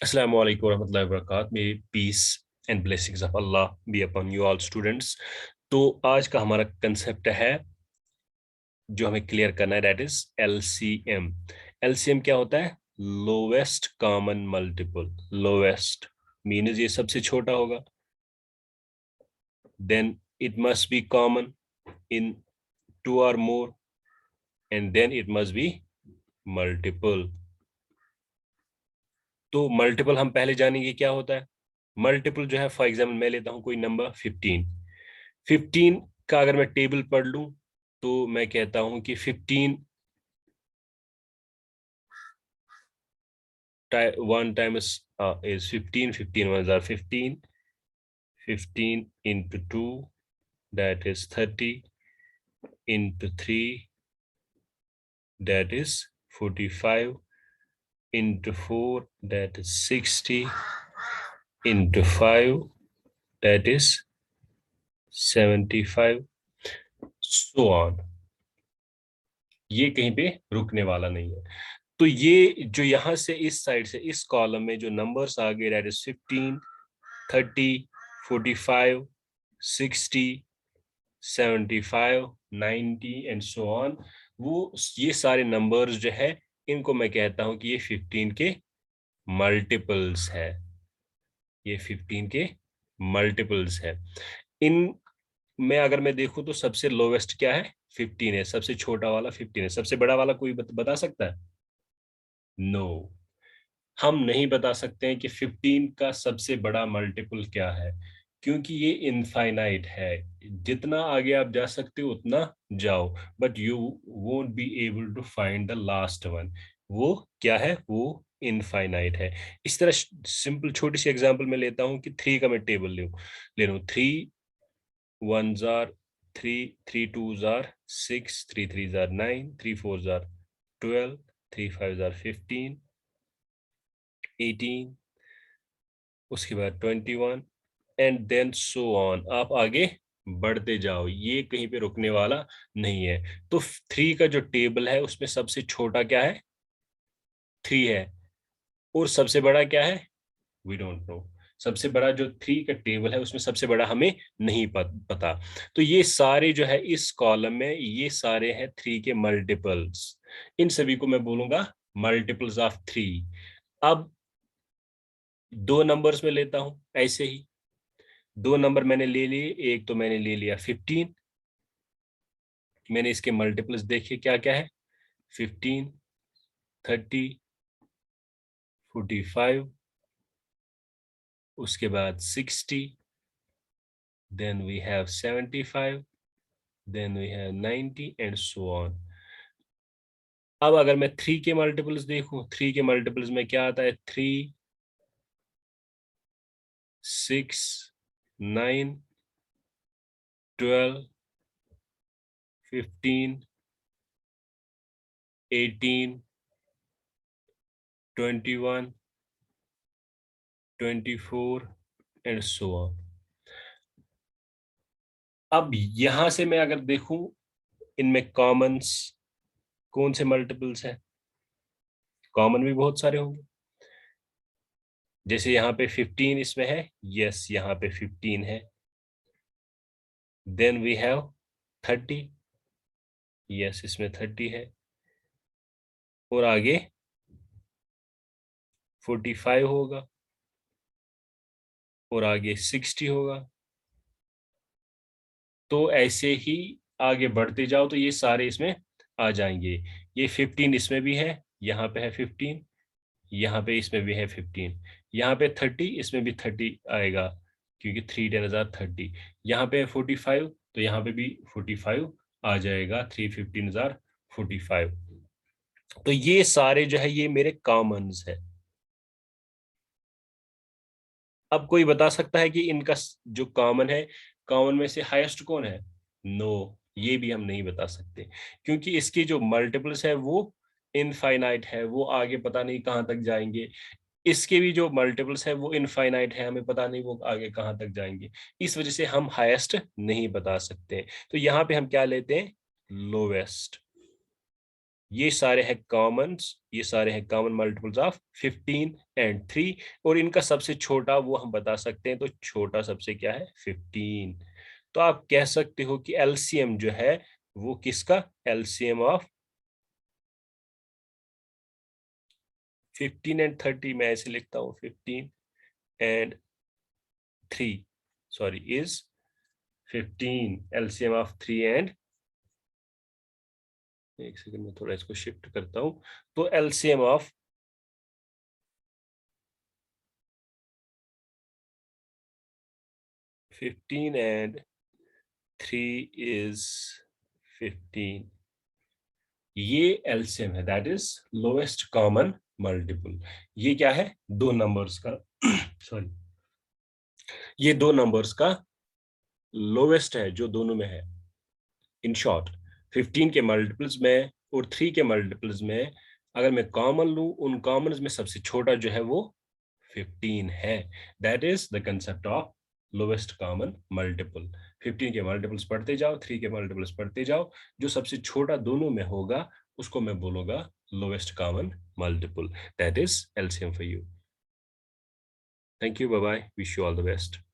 Assalamu alaikum warahmatullahi wabarakatuh. May peace and blessings of Allah be upon you all students. तो आज का हमारा concept है जो हमें क्लियर करना है, दैट इज एलसीएम। एलसीएम क्या होता है? Lowest common multiple. Lowest means ये सबसे छोटा होगा, then it must be common in two और more, and then it must be multiple. तो मल्टीपल हम पहले जानेंगे क्या होता है। मल्टीपल जो है, फॉर एग्जाम्पल मैं लेता हूं कोई नंबर 15। 15 का अगर मैं टेबल पढ़ लूं तो मैं कहता हूं कि 15 1 times is 15, 15 ones are 15, 15 into 2 that is 30, into 3 that is 45, into 4 that is 60, into 5 that is 75, so on। ये कहीं पे रुकने वाला नहीं है। तो ये जो यहां से इस साइड से इस कॉलम में जो नंबर्स आ गए, that is 15, 30, 45, 60, 75, 90 and so on, वो ये सारे नंबर्स जो है इनको मैं कहता हूं कि ये 15 के मल्टीपल्स है। ये 15 के मल्टीपल्स है। इन में अगर मैं देखूं तो सबसे लोवेस्ट क्या है? 15 है। सबसे छोटा वाला 15 है। सबसे बड़ा वाला कोई बता सकता है? नो, हम नहीं बता सकते हैं कि 15 का सबसे बड़ा मल्टीपल क्या है, क्योंकि ये इनफाइनाइट है। जितना आगे आप जा सकते हो उतना जाओ, but you won't be able to find the last one. वो क्या है? वो इनफाइनाइट है। इस तरह सिंपल छोटी सी एग्जांपल मैं लेता हूं कि 3 का मैं टेबल ले लूं। 3 ones are 3, 3 twos are 6, 3 threes are 9, 3 fours are 12, 3 fives are 15, 18, उसके बाद 21 एंड देन सो ऑन। आप आगे बढ़ते जाओ, ये कहीं पे रुकने वाला नहीं है। तो 3 का जो टेबल है उसमें सबसे छोटा क्या है? 3 है। और सबसे बड़ा क्या है? We don't know. सबसे बड़ा जो 3 का टेबल है उसमें सबसे बड़ा हमें नहीं पता। तो ये सारे जो है इस कॉलम में ये सारे हैं 3 के मल्टीपल्स। इन सभी को मैं बोलूंगा मल्टीपल्स ऑफ 3। अब दो नंबर्स में लेता हूं ऐसे ही। दो नंबर मैंने ले लिए। एक तो मैंने ले लिया 15। मैंने इसके मल्टीपल्स देखे क्या क्या है? 15, 30, 45, उसके बाद 60, then we have 75, then we have 90 and so on. अब अगर मैं 3 के मल्टीपल्स देखूं, 3 के मल्टीपल्स में क्या आता है? 3, 6, 9, 12, 15, 18, 21, 24 एंड सो ऑन। अब यहां से मैं अगर देखूं इनमें कॉमन्स कौन से मल्टीपल्स हैं, कॉमन भी बहुत सारे होंगे। जैसे यहाँ पे 15 इसमें है, यस यहाँ पे 15 है। देन वी हैव 30, यस इसमें 30 है। और आगे 45 होगा, और आगे 60 होगा। तो ऐसे ही आगे बढ़ते जाओ तो ये सारे इसमें आ जाएंगे। ये 15 इसमें भी है, यहाँ पे है 15, यहाँ पे इसमें भी है 15, यहाँ पे 30, इसमें भी 30 आएगा क्योंकि 3 10 हजार 30। यहाँ पे है 45, तो यहाँ पे भी 45 आ जाएगा, 3 15 हजार 45। तो ये सारे जो है ये मेरे कॉमन्स है। अब कोई बता सकता है कि इनका जो कॉमन है, कॉमन में से हाईएस्ट कौन है? नो, ये भी हम नहीं बता सकते, क्योंकि इसकी जो मल्टीपल्स है वो इनफाइनाइट है, वो आगे पता नहीं कहाँ तक जाएंगे। इसके भी जो मल्टीपल्स है वो इनफाइनाइट है, हमें पता नहीं वो आगे कहाँ तक जाएंगे। इस वजह से हम हाईएस्ट नहीं बता सकते। तो यहाँ पे हम क्या लेते हैं? लोवेस्ट। ये सारे हैं कॉमन्स, ये सारे हैं कॉमन मल्टीपल्स ऑफ 15 एंड 3, और इनका सबसे छोटा वो हम बता सकते हैं, तो छोटा सबसे क्या है 15। तो आप कह सकते हो कि एलसीएम जो है वो किसका, एलसीएम ऑफ 15 एंड 30, मैं ऐसे लिखता हूँ 15 and 3, sorry, is 15, LCM of 3 and, एक सेकंड में थोड़ा इसको शिफ्ट करता हूं, तो एलसीएम ऑफ 15 एंड 3 इज 15, ये एलसीएम है, that is lowest common multiple. ये क्या है, दो नंबर्स का सॉरी, ये दो नंबर्स का लोएस्ट है जो दोनों में है। इन शॉर्ट 15 के मल्टीपल्स में और 3 के मल्टीपल्स में अगर मैं कॉमन लूं, उन कॉमन्स में सबसे छोटा जो है वो 15 है। That is the concept of lowest common multiple. 15 के मल्टीपल्स पढ़ते जाओ, 3 के मल्टीपल्स पढ़ते जाओ, जो सबसे छोटा दोनों में होगा उसको मैं बोलूंगा lowest common multiple, that is LCM for you. Thank you, bye bye, wish you all the best.